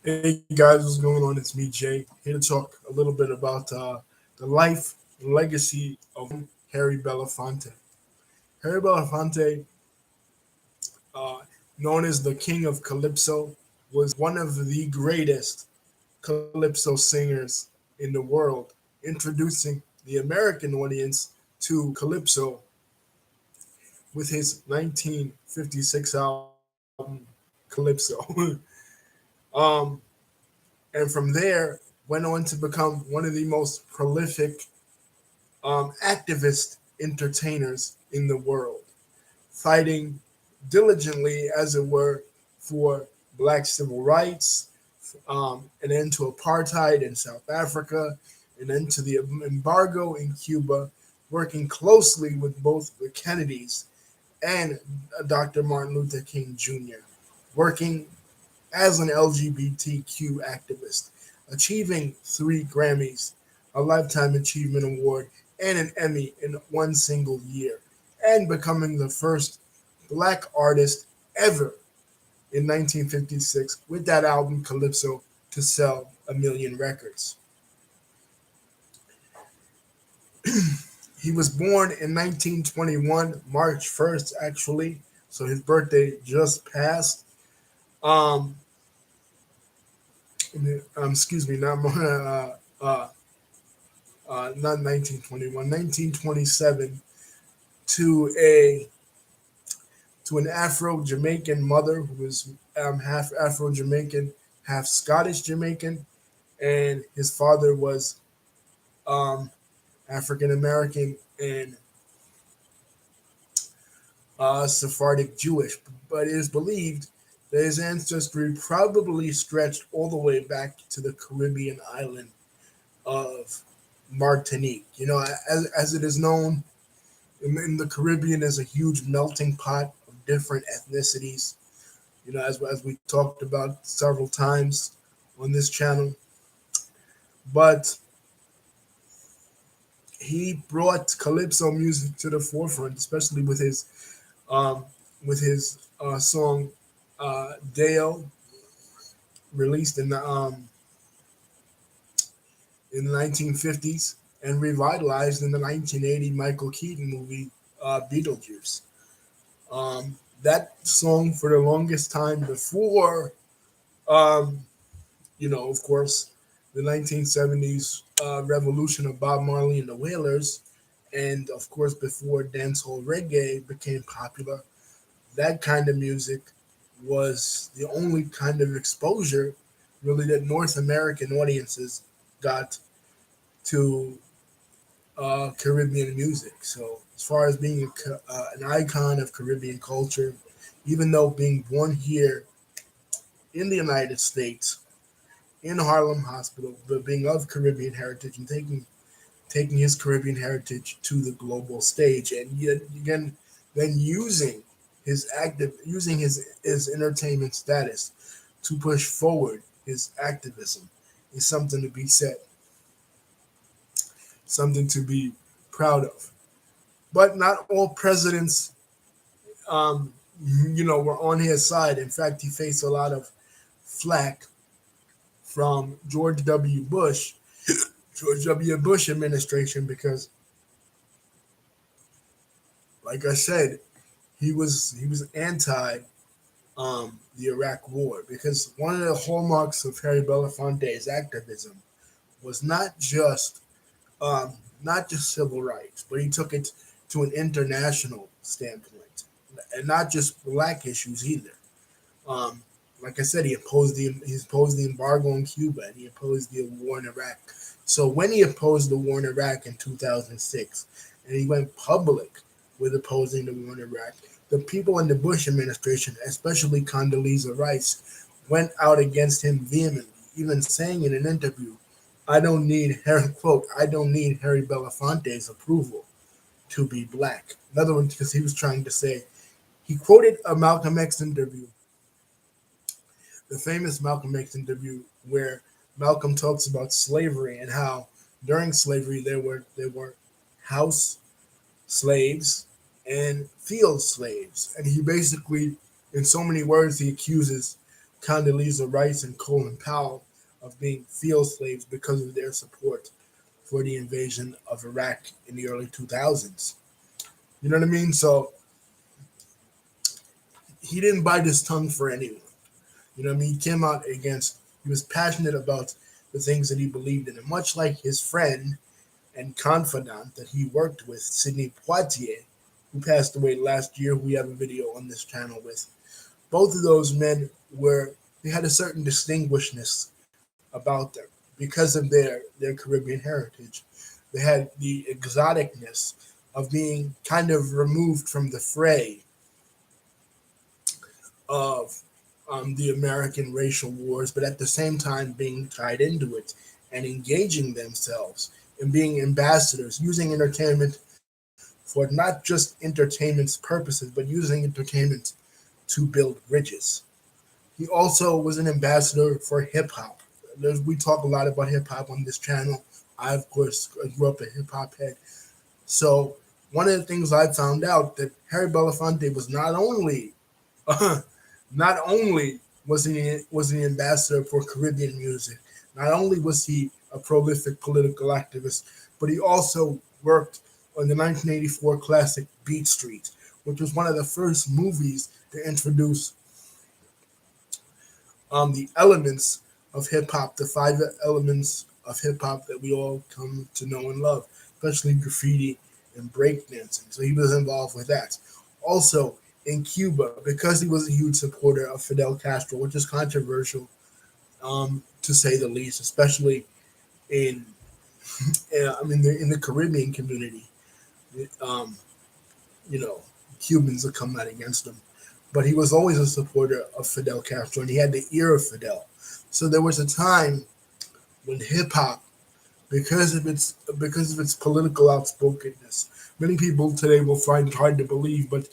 Hey guys, what's going on? It's me, Jay, here to talk a little bit about the life and legacy of Harry Belafonte. Harry Belafonte, uh, known as the King of Calypso, was one of the greatest Calypso singers in the world, introducing the American audience to Calypso with his 1956 album, Calypso. um, and from there, went on to become one of the most prolific activist entertainers in the world, fighting diligently, as it were, for black civil rights, an end to apartheid in South Africa, an end to the embargo in Cuba, working closely with both the Kennedys and Dr. Martin Luther King Jr., working as an LGBTQ activist, achieving 3 Grammys, a Lifetime Achievement Award, and an Emmy in one single year, and becoming the first black artist ever in 1956 with that album Calypso to sell 1 million records. He was born in 1921, March 1st, actually, so his birthday just passed. Um, Excuse me, not 1921, 1927, to a to an Afro Jamaican mother who was half Afro Jamaican, half Scottish Jamaican, and his father was um, African American and Sephardic Jewish. But it is believed that his ancestry probably stretched all the way back to the Caribbean island of Martinique. As it is known, in the Caribbean is a huge melting pot of different ethnicities. As we talked about several times on this channel. But he brought calypso music to the forefront, especially um, with his song "Dale," released in the 1950s and revitalized in the 1980 Michael Keaton movie Beetlejuice. That song for the longest time before, um, of course, the 1970s revolution of Bob Marley and the Wailers, and of course, before dancehall reggae became popular, that kind of music was the only kind of exposure really that North American audiences got to Caribbean music. So, as far as being an icon of Caribbean culture, even though being born here in the United States, in Harlem Hospital, but being of Caribbean heritage and taking his Caribbean heritage to the global stage, and yet again, then using his entertainment status to push forward his activism is something to be said, something to be proud of. But not all presidents, um, were on his side. In fact, he faced a lot of flack from George W. Bush administration, because, like I said, he was anti the Iraq War, because one of the hallmarks of Harry Belafonte's activism was um, not just civil rights, but he took it to an international standpoint, and not just black issues either. Um, like I said, he opposed the embargo on Cuba, and he opposed the war in Iraq. So when he opposed the war in Iraq in 2006, and he went public with opposing the war in Iraq, the people in the Bush administration, especially Condoleezza Rice, went out against him vehemently, even saying in an interview, "I don't need Harry quote I don't need Harry Belafonte's approval to be black." In other words, because he was trying to say, he quoted a Malcolm X interview, the famous Malcolm X interview, where Malcolm talks about slavery and how during slavery there were house slaves and field slaves, and he basically, in so many words, he accuses Condoleezza Rice and Colin Powell of being field slaves because of their support for the invasion of Iraq in the early 2000s. You know what I mean? So he didn't bite his tongue for anyone. You know what I mean? He came out against, he was passionate about the things that he believed in. And much like his friend and confidant that he worked with, Sidney Poitier, who passed away last year, who we have a video on this channel with, both of those men were, they had a certain distinguishedness about them because of their Caribbean heritage. They had the exoticness of being kind of removed from the fray of the American racial wars, but at the same time being tied into it and engaging themselves and being ambassadors, using entertainment for not just entertainment's purposes, but using entertainment to build bridges. He also was an ambassador for hip hop. We talk a lot about hip hop on this channel. I, of course, grew up a hip hop head. So one of the things I found out that Harry Belafonte was not only not only was he an ambassador for Caribbean music, not only was he a prolific political activist, but he also worked on the 1984 classic Beat Street, which was one of the first movies to introduce the elements of hip hop, the five elements of hip hop that we all come to know and love, especially graffiti and breakdancing. So he was involved with that. Also, in Cuba, because he was a huge supporter of Fidel Castro, which is controversial to say the least, especially in, in the Caribbean community. Um, you know, Cubans are coming out against him, but he was always a supporter of Fidel Castro, and he had the ear of Fidel. So there was a time when hip hop, because of its political outspokenness, many people today will find it hard to believe, but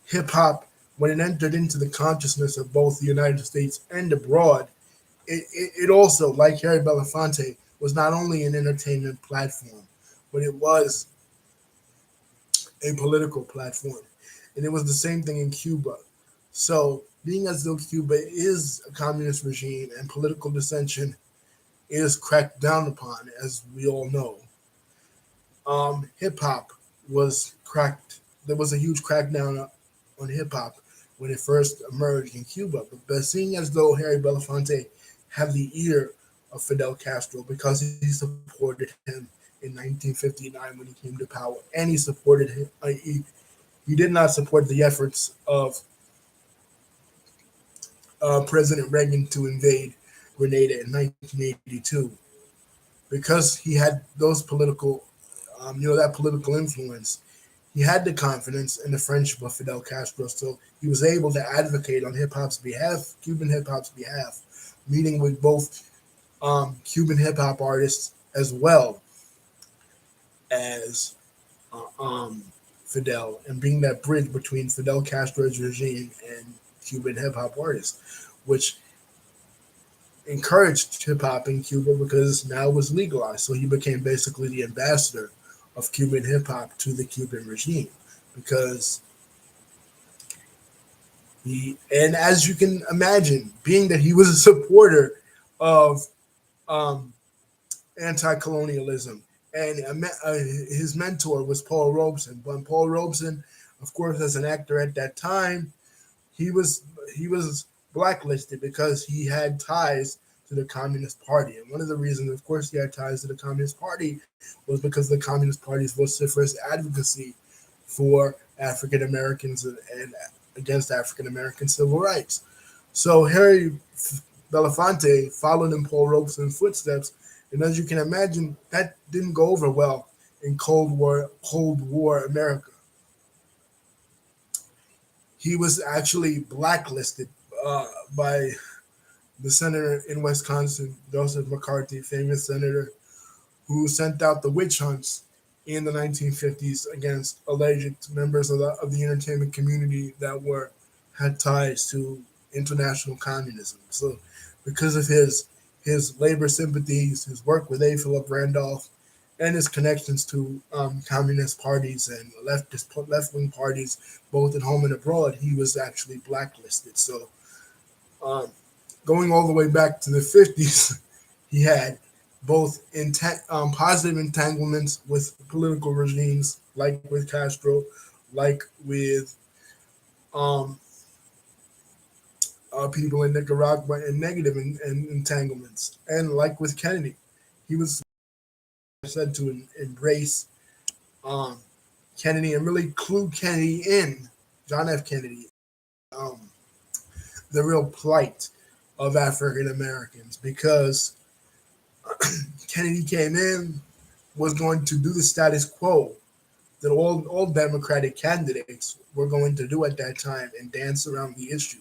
hip hop, when it entered into the consciousness of both the United States and abroad, it also, like Harry Belafonte, was not only an entertainment platform, but it was a political platform. And it was the same thing in Cuba. So, being as though Cuba is a communist regime and political dissension is cracked down upon, as we all know, hip hop was cracked. There was a huge crackdown on hip hop when it first emerged in Cuba. But seeing as though Harry Belafonte had the ear of Fidel Castro because he supported him in 1959 when he came to power, and he supported him. He did not support the efforts of President Reagan to invade Grenada in 1982 because he had those political, that political influence. He had the confidence and the friendship of Fidel Castro, so he was able to advocate on hip hop's behalf, Cuban hip hop's behalf, meeting with both Cuban hip hop artists as well as Fidel, and being that bridge between Fidel Castro's regime and Cuban hip hop artists, which encouraged hip hop in Cuba because now it was legalized. So he became basically the ambassador of Cuban hip hop to the Cuban regime because and as you can imagine, being that he was a supporter of um, anti-colonialism, and his mentor was Paul Robeson. But Paul Robeson, of course, as an actor at that time, he was he was blacklisted because he had ties to the Communist Party. And one of the reasons, of course, he had ties to the Communist Party was because the Communist Party's vociferous advocacy for African Americans and against African American civil rights. So Harry Belafonte followed in Paul Robeson's footsteps, and as you can imagine, that didn't go over well in Cold War America. He was actually blacklisted by the senator in Wisconsin, Joseph McCarthy, famous senator, who sent out the witch hunts in the 1950s against alleged members of the entertainment community that were had ties to international communism. So, because of his labor sympathies, his work with A. Philip Randolph, and his connections to communist parties and left wing parties, both at home and abroad, he was actually blacklisted. So, um, going all the way back to the 50s, he had both positive entanglements with political regimes, like with Castro, like with um, people in Nicaragua, and negative entanglements. And like with Kennedy, he was said to embrace um, Kennedy and really clue Kennedy in, John F. Kennedy, um, the real plight of African Americans, because Kennedy came in, was going to do the status quo that all Democratic candidates were going to do at that time and dance around the issue.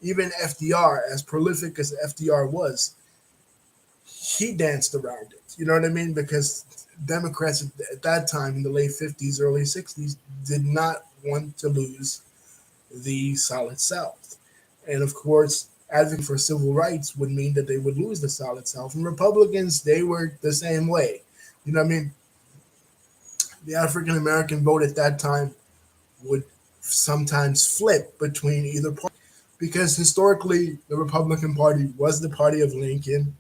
Even FDR, as prolific as FDR was, he danced around it. You know what I mean? Because Democrats at that time in the late 50s, early 60s did not want to lose the Solid South. And of course, advocating for civil rights would mean that they would lose the Solid South. And Republicans, they were the same way. You know what I mean? The African American vote at that time would sometimes flip between either party because historically the Republican Party was the party of Lincoln.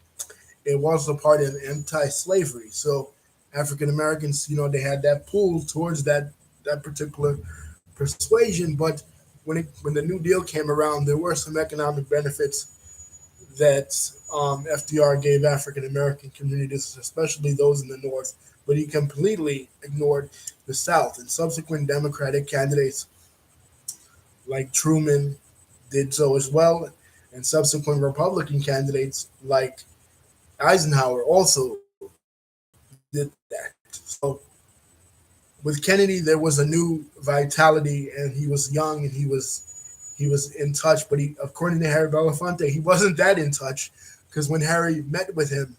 It was the party of anti-slavery. So African Americans, they had that pull towards that particular persuasion. But when the New Deal came around, there were some economic benefits that FDR gave African American communities, especially those in the North. But he completely ignored the South. And subsequent Democratic candidates like Truman did so as well, and subsequent Republican candidates like Eisenhower also did that. So with Kennedy, there was a new vitality, and he was young, and he was in touch. But according to Harry Belafonte, he wasn't that in touch because when Harry met with him,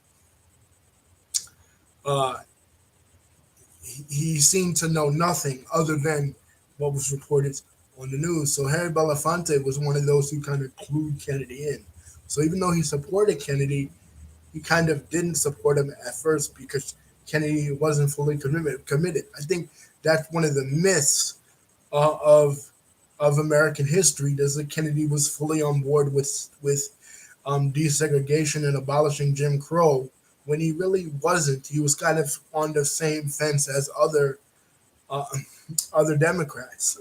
uh, he seemed to know nothing other than what was reported on the news. So Harry Belafonte was one of those who kind of clued Kennedy in. So even though he supported Kennedy, he kind of didn't support him at first because Kennedy wasn't fully committed. I think that's one of the myths of American history. Does that Kennedy was fully on board with desegregation and abolishing Jim Crow when he really wasn't. He was kind of on the same fence as uh, other Democrats.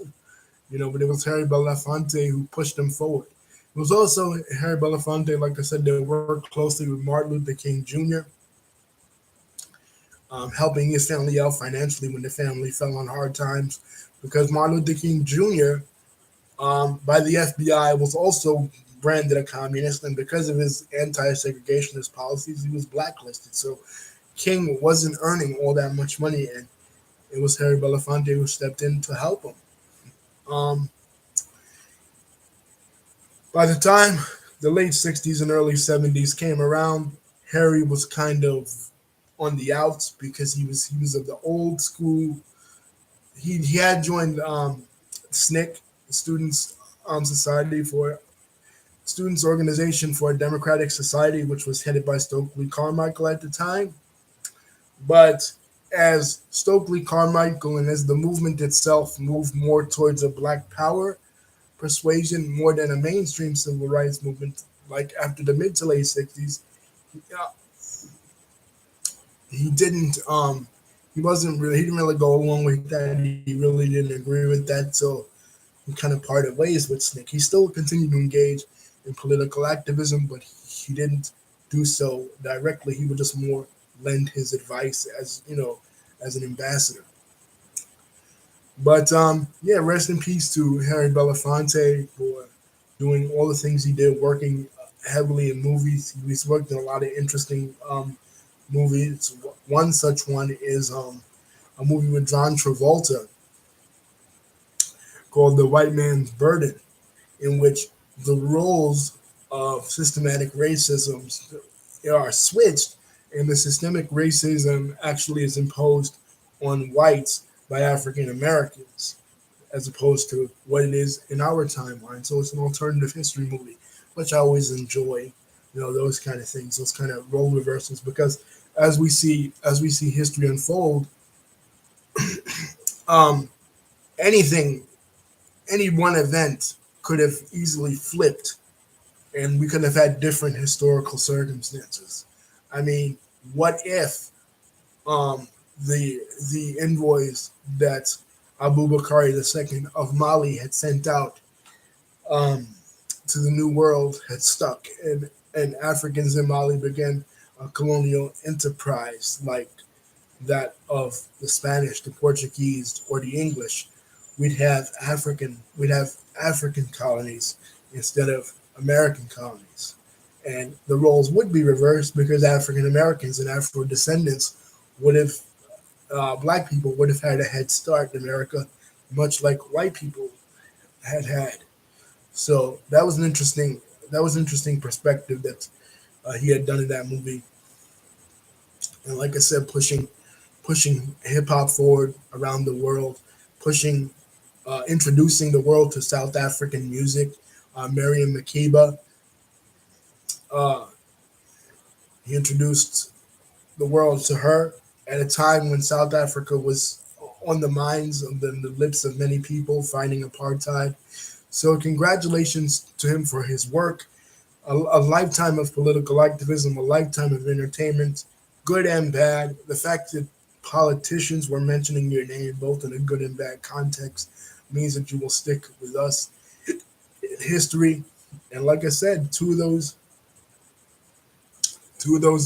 But it was Harry Belafonte who pushed him forward. It was also Harry Belafonte, like I said, that worked closely with Martin Luther King Jr., helping his family out financially when the family fell on hard times. Because Martin Luther King Jr., by the FBI, was also branded a communist, and because of his anti-segregationist policies, he was blacklisted. So King wasn't earning all that much money, and it was Harry Belafonte who stepped in to help him. Um, by the time the late 60s and early 70s came around, Harry was kind of on the outs because he was of the old school. He had joined SNCC, the Students Organization for a Democratic Society, which was headed by Stokely Carmichael at the time. But as Stokely Carmichael and as the movement itself moved more towards a Black Power persuasion more than a mainstream civil rights movement, like after the mid to late 60s, uh, he didn't he didn't really go along with that. He really didn't agree with that. So he kind of parted ways with SNCC. He still continued to engage in political activism, but he didn't do so directly. He would just more lend his advice as an ambassador. But yeah, rest in peace to Harry Belafonte for doing all the things he did, working heavily in movies. He's worked in a lot of interesting movies. One such one is a movie with John Travolta called The White Man's Burden, in which the roles of systematic racism are switched, and the systemic racism actually is imposed on whites by African Americans, as opposed to what it is in our timeline. So it's an alternative history movie, which I always enjoy. Those kind of things, those kind of role reversals, because as we see history unfold, um, anything, any one event could have easily flipped and we could have had different historical circumstances. I mean, what if um, the envoys that Abu Bakr II of Mali had sent out um, to the New World had stuck, and Africans in Mali began a colonial enterprise like that of the Spanish, the Portuguese, or the English. We'd have African colonies instead of American colonies, and the roles would be reversed because African Americans and Afro descendants would have black people would have had a head start in America, much like white people had. So that was an interesting perspective that he had done in that movie, and like I said, pushing hip hop forward around the world, pushing introducing the world to South African music. Miriam Makeba, uh, he introduced the world to her at a time when South Africa was on the minds of the lips of many people fighting apartheid. So congratulations to him for his work, a lifetime of political activism, a lifetime of entertainment, good and bad. The fact that politicians were mentioning your name, both in a good and bad context, means that you will stick with us in history. And like I said, two of those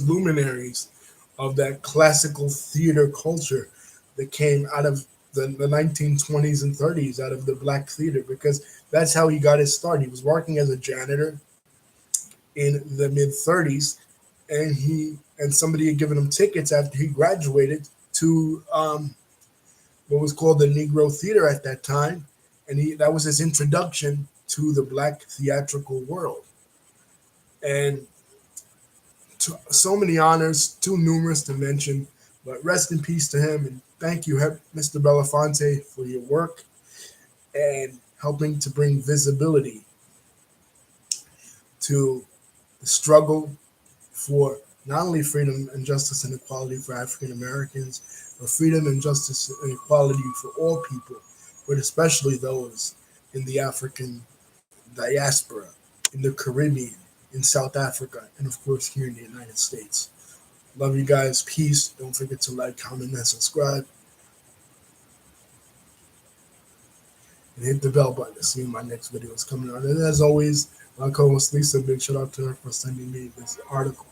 luminaries of that classical theater culture that came out of the 1920s and 30s, out of the black theater, because that's how he got his start. He was working as a janitor in the mid 30s, and somebody had given him tickets after he graduated to what was called the Negro Theater at that time, and that was his introduction to the black theatrical world. And so many honors, too numerous to mention. But rest in peace to him, and thank you, Mr. Belafonte, for your work and helping to bring visibility to the struggle for not only freedom and justice and equality for African Americans, but freedom and justice and equality for all people, but especially those in the African diaspora, in the Caribbean, in South Africa, and of course here in the United States. Love you guys. Peace. Don't forget to like, comment, and subscribe. And hit the bell button to see my next videos coming out. And as always, my co-host Lisa, big shout out to her for sending me this article.